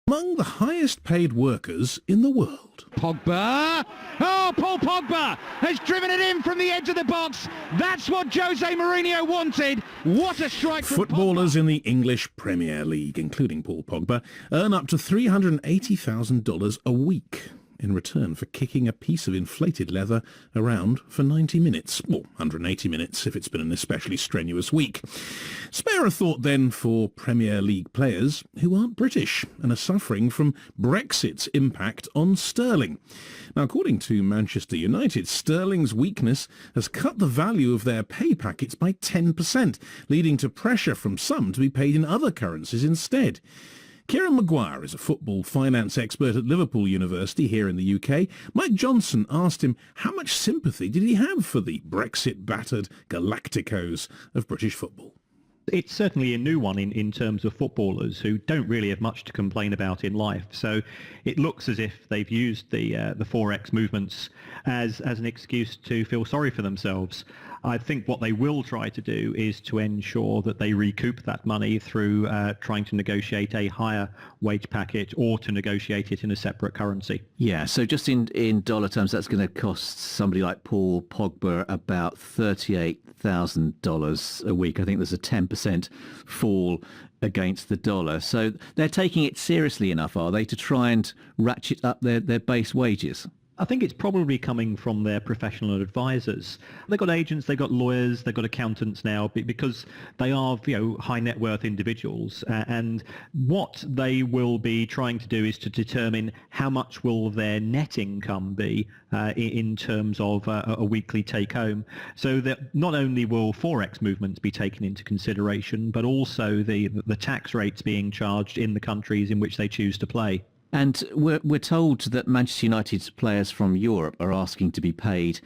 Among the highest paid workers in the world. Pogba. Oh, Paul Pogba has driven it in from the edge of the box. That's what Jose Mourinho wanted. What a strike from Footballers Pogba. in the English Premier League, including Paul Pogba, earn up to $380,000 a week in return for kicking a piece of inflated leather around for 90 minutes, or 180 minutes if it's been an especially strenuous week. Spare a thought then for Premier League players who aren't British and are suffering from Brexit's impact on sterling. Now, according to Manchester United, sterling's weakness has cut the value of their pay packets by 10%, leading to pressure from some to be paid in other currencies instead. Kieran Maguire is a football finance expert at Liverpool University here in the UK. Mike Johnson asked him how much sympathy did he have for the Brexit-battered Galacticos of British football. It's certainly a new one in terms of footballers who don't really have much to complain about in life. So it looks as if they've used the Forex movements as an excuse to feel sorry for themselves. I think what they will try to do is to ensure that they recoup that money through trying to negotiate a higher wage packet or to negotiate it in a separate currency. Yeah, so just in dollar terms, that's going to cost somebody like Paul Pogba about $38,000 a week. I think there's a 10% fall against the dollar. So they're taking it seriously enough, are they, to try and ratchet up their base wages? I think it's probably coming from their professional advisors. They've got agents, they've got lawyers, they've got accountants now because they are, high net worth individuals. And what they will be trying to do is to determine how much will their net income be in terms of a weekly take home. So that not only will Forex movements be taken into consideration, but also the tax rates being charged in the countries in which they choose to play. And we're told that Manchester United's players from Europe are asking to be paid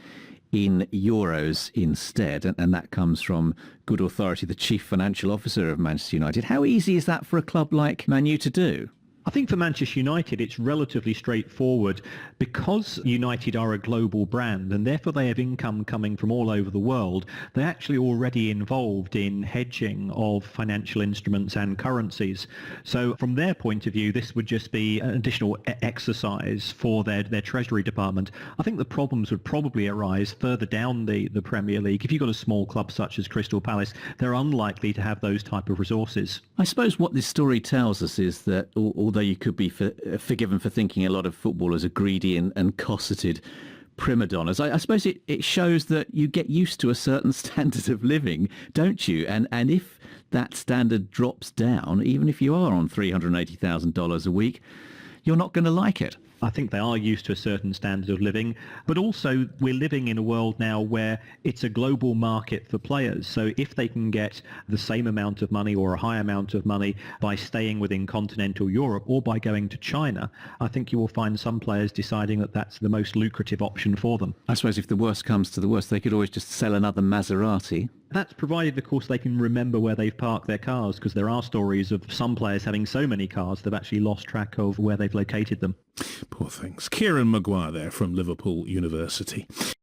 in euros instead, and that comes from good authority, the chief financial officer of Manchester United. How easy is that for a club like Man U to do? I think for Manchester United, it's relatively straightforward because United are a global brand and therefore they have income coming from all over the world. They're actually already involved in hedging of financial instruments and currencies. So from their point of view, this would just be an additional exercise for their treasury department. I think the problems would probably arise further down the Premier League. If you've got a small club such as Crystal Palace, they're unlikely to have those type of resources. I suppose what this story tells us is that although you could be forgiven for thinking a lot of footballers are greedy and cosseted prima donnas, I suppose it shows that you get used to a certain standard of living, don't you? And if that standard drops down, even if you are on $380,000 a week, you're not going to like it. I think they are used to a certain standard of living, but also we're living in a world now where it's a global market for players. So if they can get the same amount of money or a high amount of money by staying within continental Europe or by going to China, I think you will find some players deciding that that's the most lucrative option for them. I suppose if the worst comes to the worst, they could always just sell another Maserati. That's provided, of course, they can remember where they've parked their cars, because there are stories of some players having so many cars they've actually lost track of where they've located them. Poor things. Kieran Maguire there from Liverpool University.